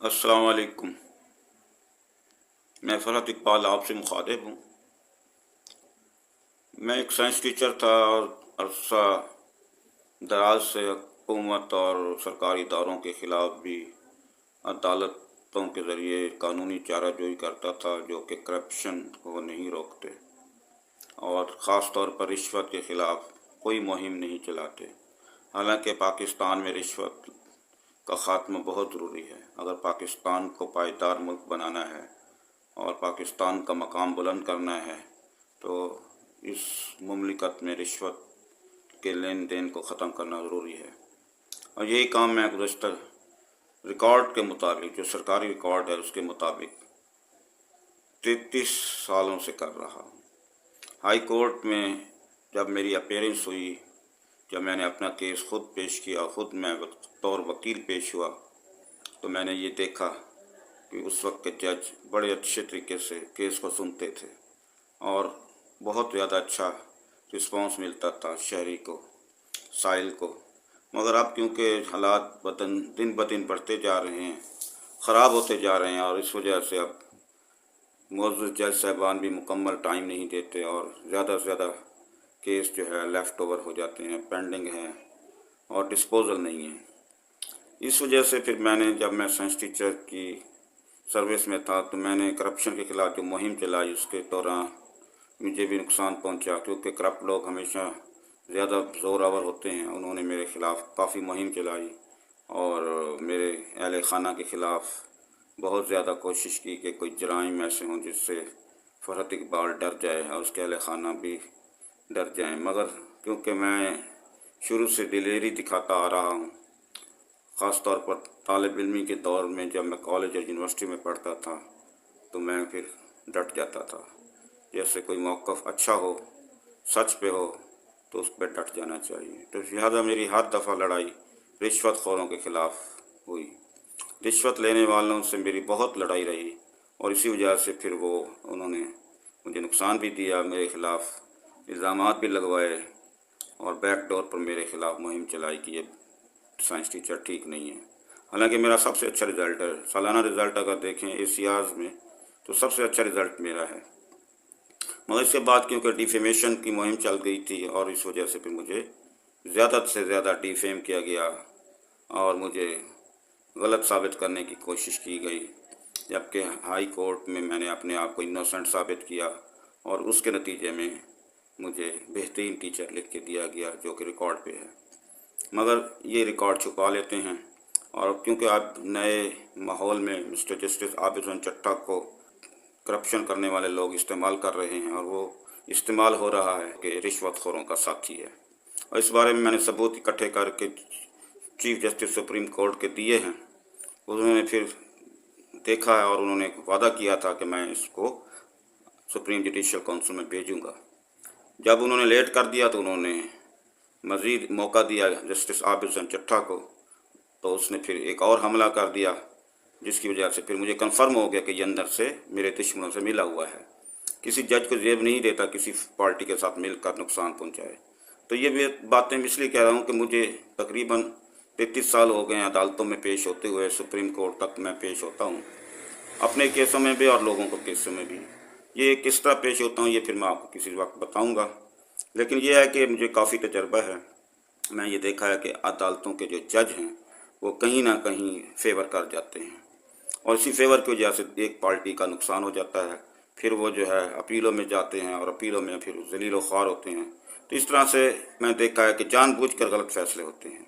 السلام علیکم۔ میں فرحت اقبال آپ سے مخاطب ہوں۔ میں ایک سائنس ٹیچر تھا اور عرصہ دراز سے حکومت اور سرکاری اداروں کے خلاف بھی عدالتوں کے ذریعے قانونی چارہ جوئی کرتا تھا جو کہ کرپشن کو نہیں روکتے، اور خاص طور پر رشوت کے خلاف کوئی مہم نہیں چلاتے۔ حالانکہ پاکستان میں رشوت کا خاتمہ بہت ضروری ہے۔ اگر پاکستان کو پائیدار ملک بنانا ہے اور پاکستان کا مقام بلند کرنا ہے تو اس مملکت میں رشوت کے لین دین کو ختم کرنا ضروری ہے، اور یہی کام میں گزشتہ ریکارڈ کے مطابق، جو سرکاری ریکارڈ ہے اس کے مطابق 33 سالوں سے کر رہا ہوں۔ ہائی کورٹ میں جب میری اپیرنس ہوئی، جب میں نے اپنا کیس خود پیش کیا، خود میں بطور وکیل پیش ہوا، تو میں نے یہ دیکھا کہ اس وقت کے جج بڑے اچھے طریقے سے کیس کو سنتے تھے اور بہت زیادہ اچھا رسپانس ملتا تھا شہری کو، سائل کو۔ مگر اب کیونکہ حالات دن بدن بڑھتے جا رہے ہیں، خراب ہوتے جا رہے ہیں، اور اس وجہ سے اب معزز جج صاحبان بھی مکمل ٹائم نہیں دیتے اور زیادہ سے زیادہ کیس جو ہے لیفٹ اوور ہو جاتے ہیں، پینڈنگ ہیں اور ڈسپوزل نہیں ہیں۔ اس وجہ سے پھر میں نے، جب میں سائنس ٹیچر کی سروس میں تھا، تو میں نے کرپشن کے خلاف جو مہم چلائی، اس کے دوران مجھے بھی نقصان پہنچا، کیونکہ کرپٹ لوگ ہمیشہ زیادہ زور آور ہوتے ہیں۔ انہوں نے میرے خلاف کافی مہم چلائی اور میرے اہل خانہ کے خلاف بہت زیادہ کوشش کی کہ کوئی جرائم ایسے ہوں جس سے فرحت اقبال ڈر جائے اور اس کے اہل خانہ بھی ڈر جائیں۔ مگر کیونکہ میں شروع سے دلیری دکھاتا آ رہا ہوں، خاص طور پر طالب علمی کے دور میں جب میں کالج اور یونیورسٹی میں پڑھتا تھا، تو میں پھر ڈٹ جاتا تھا۔ جیسے کوئی موقف اچھا ہو، سچ پہ ہو، تو اس پہ ڈٹ جانا چاہیے۔ تو لہٰذا میری ہر دفعہ لڑائی رشوت خوروں کے خلاف ہوئی۔ رشوت لینے والوں سے میری بہت لڑائی رہی، اور اسی وجہ سے پھر انہوں نے مجھے نقصان بھی دیا، میرے خلاف الزامات بھی لگوائے اور بیک ڈور پر میرے خلاف مہم چلائی کہ یہ سائنس ٹیچر ٹھیک نہیں ہے۔ حالانکہ میرا سب سے اچھا رزلٹ ہے، سالانہ رزلٹ اگر دیکھیں ACRs میں تو سب سے اچھا رزلٹ میرا ہے۔ مگر اس کے بعد کیونکہ ڈیفیمیشن کی مہم چل گئی تھی، اور اس وجہ سے پھر مجھے زیادہ سے زیادہ ڈیفیم کیا گیا اور مجھے غلط ثابت کرنے کی کوشش کی گئی، جبکہ ہائی کورٹ میں میں نے اپنے آپ کو انوسنٹ ثابت کیا، اور اس کے نتیجے میں مجھے بہترین ٹیچر لکھ کے دیا گیا، جو کہ ریکارڈ پہ ہے۔ مگر یہ ریکارڈ چھپا لیتے ہیں، اور کیونکہ اب نئے ماحول میں مسٹر جسٹس عابد حسین چٹھا کو کرپشن کرنے والے لوگ استعمال کر رہے ہیں، اور وہ استعمال ہو رہا ہے کہ رشوت خوروں کا ساتھی ہے، اور اس بارے میں نے ثبوت اکٹھے کر کے چیف جسٹس سپریم کورٹ کے دیے ہیں۔ انہوں نے پھر دیکھا ہے اور انہوں نے وعدہ کیا تھا کہ میں اس کو سپریم جوڈیشل کونسل میں بھیجوں گا۔ جب انہوں نے لیٹ کر دیا تو انہوں نے مزید موقع دیا جسٹس عابد حسین چٹھا کو، تو اس نے پھر ایک اور حملہ کر دیا، جس کی وجہ سے پھر مجھے کنفرم ہو گیا کہ یہ اندر سے میرے دشمنوں سے ملا ہوا ہے۔ کسی جج کو زیب نہیں دیتا کسی پارٹی کے ساتھ مل کر نقصان پہنچائے۔ تو یہ بھی باتیں میں اس لیے کہہ رہا ہوں کہ مجھے تقریباً 33 سال ہو گئے ہیں عدالتوں میں پیش ہوتے ہوئے، سپریم کورٹ تک میں پیش ہوتا ہوں، اپنے کیسوں میں بھی اور لوگوں کو کیسوں میں بھی۔ یہ کس طرح پیش ہوتا ہوں یہ پھر میں آپ کو کسی وقت بتاؤں گا، لیکن یہ ہے کہ مجھے کافی تجربہ ہے۔ میں یہ دیکھا ہے کہ عدالتوں کے جو جج ہیں وہ کہیں نہ کہیں فیور کر جاتے ہیں، اور اسی فیور کی وجہ سے ایک پارٹی کا نقصان ہو جاتا ہے، پھر وہ جو ہے اپیلوں میں جاتے ہیں اور اپیلوں میں پھر ذلیل و خوار ہوتے ہیں۔ تو اس طرح سے میں دیکھا ہے کہ جان بوجھ کر غلط فیصلے ہوتے ہیں،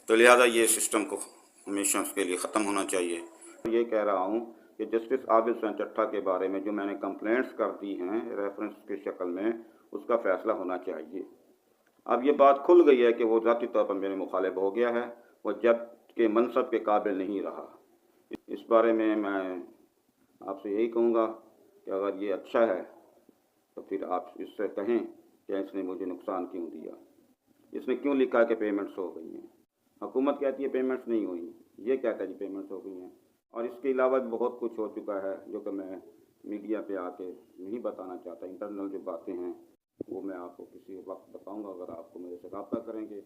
تو لہذا یہ سسٹم کو ہمیشہ اس کے لیے ختم ہونا چاہیے۔ یہ کہہ رہا ہوں کہ جسٹس عابد حسین چٹھا کے بارے میں جو میں نے کمپلینٹس کر دی ہیں ریفرنس کی شکل میں، اس کا فیصلہ ہونا چاہیے۔ اب یہ بات کھل گئی ہے کہ وہ ذاتی طور پر میرے مخالف ہو گیا ہے، وہ جج کے منصب کے قابل نہیں رہا۔ اس بارے میں آپ سے یہی کہوں گا کہ اگر یہ اچھا ہے تو پھر آپ اس سے کہیں کہ اس نے مجھے نقصان کیوں دیا، اس نے کیوں لکھا کہ پیمنٹس ہو گئی ہیں۔ حکومت کہتی ہے پیمنٹس نہیں ہوئی، یہ کہتا ہے جی پیمنٹس ہو گئی ہیں، اور اس کے علاوہ بھی بہت کچھ ہو چکا ہے جو کہ میں میڈیا پہ آ کے نہیں بتانا چاہتا۔ انٹرنل جو باتیں ہیں وہ میں آپ کو کسی وقت بتاؤں گا اگر آپ کو میرے سے رابطہ کریں گے۔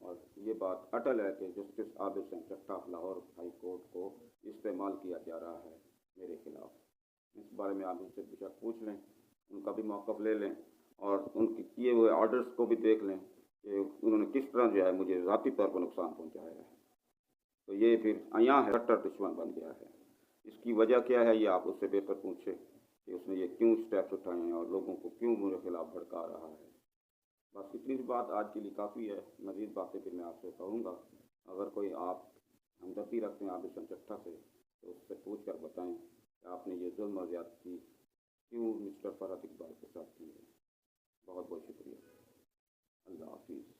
اور یہ بات اٹل ہے کہ جسٹس عابد حسین چٹھا لاہور ہائی کورٹ کو اس استعمال کیا جا رہا ہے میرے خلاف. اس بارے میں آپ ان سے بے شک پوچھ لیں، ان کا بھی موقف لے لیں اور ان کے کیے ہوئے آرڈرز کو بھی دیکھ لیں کہ انہوں نے کس طرح جو ہے مجھے ذاتی طور پر نقصان پہنچایا ہے. تو یہ پھر عیاں ہے کٹر دشمن بن گیا ہے. اس کی وجہ کیا ہے یہ آپ اس سے بہتر پوچھیں کہ اس نے یہ کیوں اسٹیپس اٹھائے ہیں اور لوگوں کو کیوں میرے خلاف بھڑکا رہا ہے. بس اتنی سی بات آج کے لیے کافی ہے. مزید باتیں پھر میں آپ سے کہوں گا. اگر کوئی آپ ہمدردی رکھتے ہیں آپ اس چٹھا سے تو اس سے پوچھ کر بتائیں کہ آپ نے یہ ظلم اور زیادتی کیوں مسٹر فرحت اقبال کے ساتھ کی ہے. بہت بہت شکریہ. اللہ حافظ.